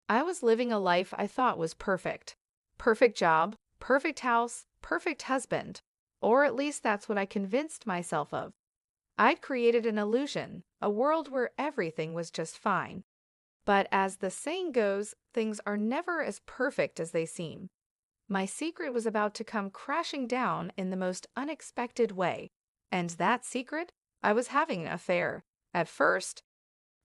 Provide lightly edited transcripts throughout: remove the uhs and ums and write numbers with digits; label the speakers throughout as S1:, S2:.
S1: I was living a life I thought was perfect. Perfect job, perfect house, perfect husband. Or at least that's what I convinced myself of. I'd created an illusion, a world where everything was just fine. But as the saying goes, things are never as perfect as they seem. My secret was about to come crashing down in the most unexpected way. And that secret? I was having an affair. At first,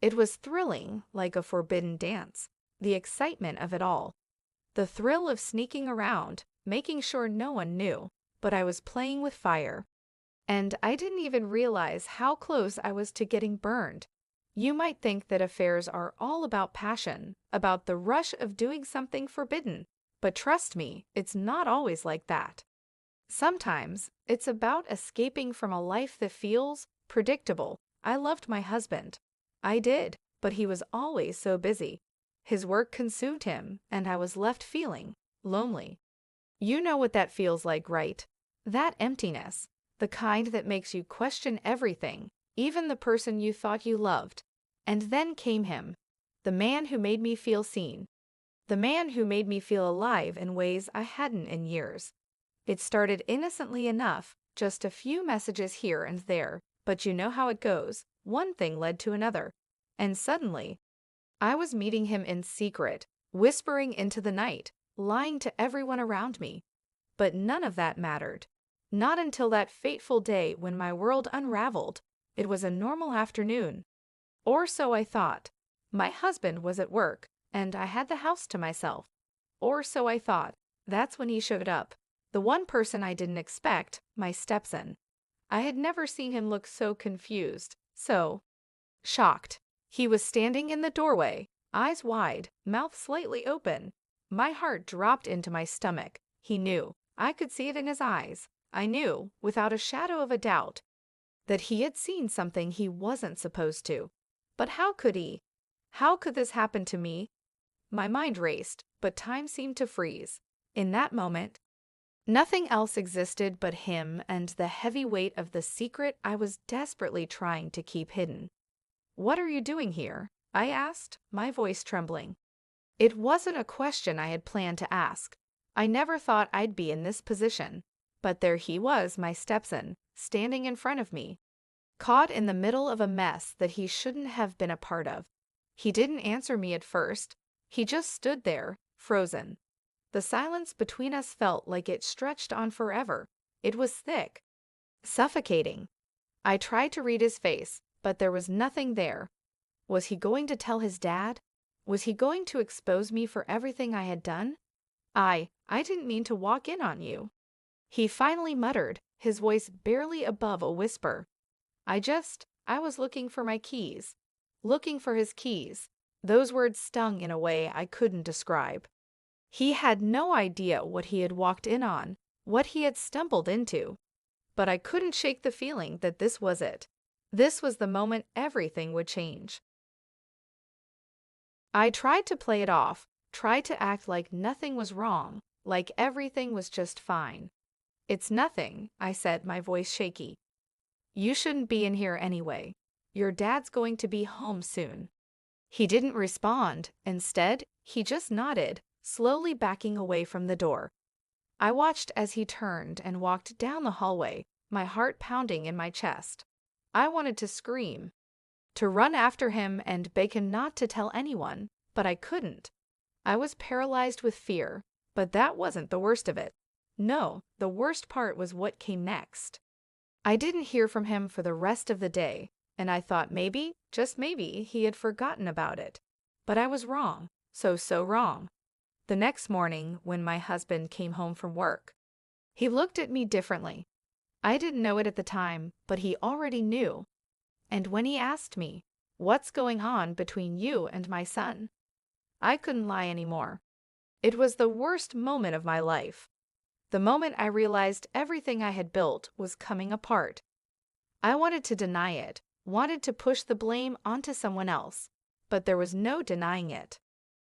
S1: it was thrilling, like a forbidden dance. The excitement of it all. The thrill of sneaking around, making sure no one knew. But I was playing with fire. And I didn't even realize how close I was to getting burned. You might think that affairs are all about passion, about the rush of doing something forbidden. But trust me, it's not always like that. Sometimes, it's about escaping from a life that feels predictable. I loved my husband. I did, but he was always so busy. His work consumed him, and I was left feeling lonely. You know what that feels like, right? That emptiness, the kind that makes you question everything, even the person you thought you loved. And then came him, the man who made me feel seen, the man who made me feel alive in ways I hadn't in years. It started innocently enough, just a few messages here and there, but you know how it goes. One thing led to another. And suddenly, I was meeting him in secret, whispering into the night, lying to everyone around me. But none of that mattered. Not until that fateful day when my world unraveled. It was a normal afternoon. Or so I thought. My husband was at work, and I had the house to myself. Or so I thought. That's when he showed up. The one person I didn't expect, my Stepson. I had never seen him look so confused, so shocked. He was standing in the doorway, eyes wide, mouth slightly open. My heart dropped into my stomach. He knew. I could see it in his eyes. I knew, without a shadow of a doubt, that he had seen something he wasn't supposed to. But how could he? How could this happen to me? My mind raced, but time seemed to freeze. In that moment, nothing else existed but him and the heavy weight of the secret I was desperately trying to keep hidden. "What are you doing here?" I asked, my voice trembling. It wasn't a question I had planned to ask. I never thought I'd be in this position. But there he was, my Stepson, standing in front of me, caught in the middle of a mess that he shouldn't have been a part of. He didn't answer me at first. He just stood there, frozen. The silence between us felt like it stretched on forever. It was thick, suffocating. I tried to read his face, but there was nothing there. Was he going to tell his dad? Was he going to expose me for everything I had done? I didn't mean to walk in on you. He finally muttered, his voice barely above a whisper. I was looking for my keys. Looking for his keys. Those words stung in a way I couldn't describe. He had no idea what he had walked in on, what he had stumbled into. But I couldn't shake the feeling that this was it. This was the moment everything would change. I tried to play it off, tried to act like nothing was wrong, like everything was just fine. "It's nothing," I said, my voice shaky. "You shouldn't be in here anyway. Your dad's going to be home soon." He didn't respond. Instead, he just nodded, slowly backing away from the door. I watched as he turned and walked down the hallway, my heart pounding in my chest. I wanted to scream, to run after him and beg him not to tell anyone, but I couldn't. I was paralyzed with fear, but that wasn't the worst of it. No, the worst part was what came next. I didn't hear from him for the rest of the day, and I thought maybe, just maybe, he had forgotten about it. But I was wrong, so wrong. The next morning, when my husband came home from work, he looked at me differently. I didn't know it at the time, but he already knew. And when he asked me, "What's going on between you and my son?" I couldn't lie anymore. It was the worst moment of my life. The moment I realized everything I had built was coming apart. I wanted to deny it, wanted to push the blame onto someone else, but there was no denying it.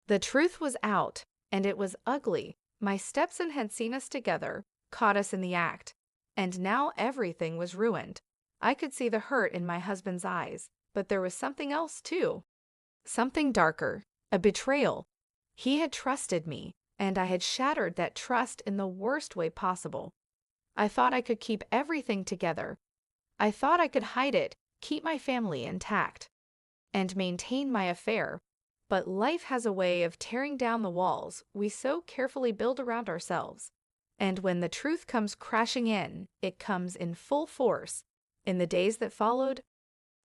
S1: The truth was out, and it was ugly. My stepson had seen us together, caught us in the act, and now everything was ruined. I could see the hurt in my husband's eyes, but there was something else too. Something darker, a betrayal. He had trusted me, and I had shattered that trust in the worst way possible. I thought I could keep everything together. I thought I could hide it, keep my family intact, and maintain my affair. But life has a way of tearing down the walls we so carefully build around ourselves. And when the truth comes crashing in, it comes in full force. In the days that followed,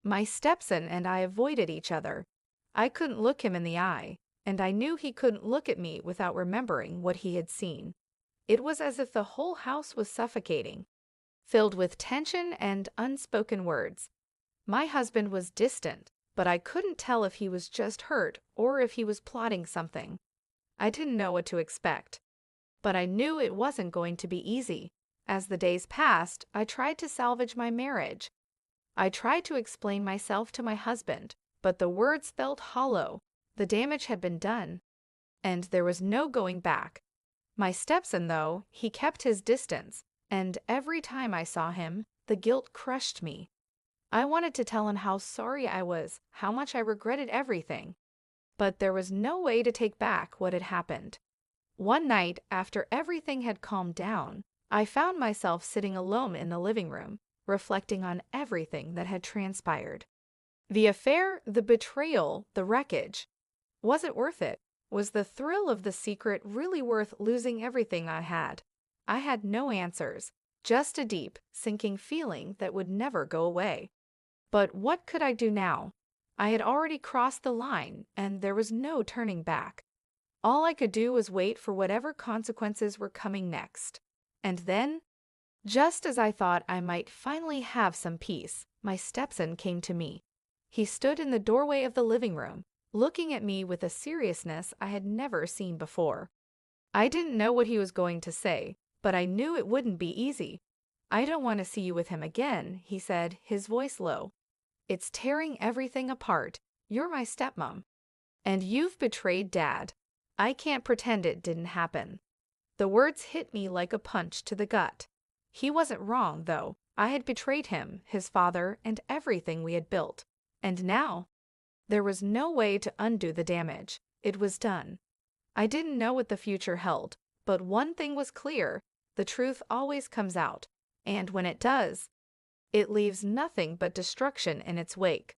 S1: my stepson and I avoided each other. I couldn't look him in the eye, and I knew he couldn't look at me without remembering what he had seen. It was as if the whole house was suffocating, filled with tension and unspoken words. My husband was distant, but I couldn't tell if he was just hurt or if he was plotting something. I didn't know what to expect, but I knew it wasn't going to be easy. As the days passed, I tried to salvage my marriage. I tried to explain myself to my husband, but the words felt hollow. The damage had been done, and there was no going back. My stepson, though, he kept his distance, and every time I saw him, the guilt crushed me. I wanted to tell him how sorry I was, how much I regretted everything, but there was no way to take back what had happened. One night, after everything had calmed down, I found myself sitting alone in the living room, reflecting on everything that had transpired. The affair, the betrayal, the wreckage. Was it worth it? Was the thrill of the secret really worth losing everything I had? I had no answers, just a deep, sinking feeling that would never go away. But what could I do now? I had already crossed the line, and there was no turning back. All I could do was wait for whatever consequences were coming next. And then, just as I thought I might finally have some peace, my stepson came to me. He stood in the doorway of the living room, looking at me with a seriousness I had never seen before. I didn't know what he was going to say, but I knew it wouldn't be easy. "I don't want to see you with him again," he said, his voice low. "It's tearing everything apart. You're my stepmom, and you've betrayed Dad. I can't pretend it didn't happen." The words hit me like a punch to the gut. He wasn't wrong, though. I had betrayed him, his father, and everything we had built. And now, there was no way to undo the damage. It was done. I didn't know what the future held, but one thing was clear: the truth always comes out, and when it does, it leaves nothing but destruction in its wake.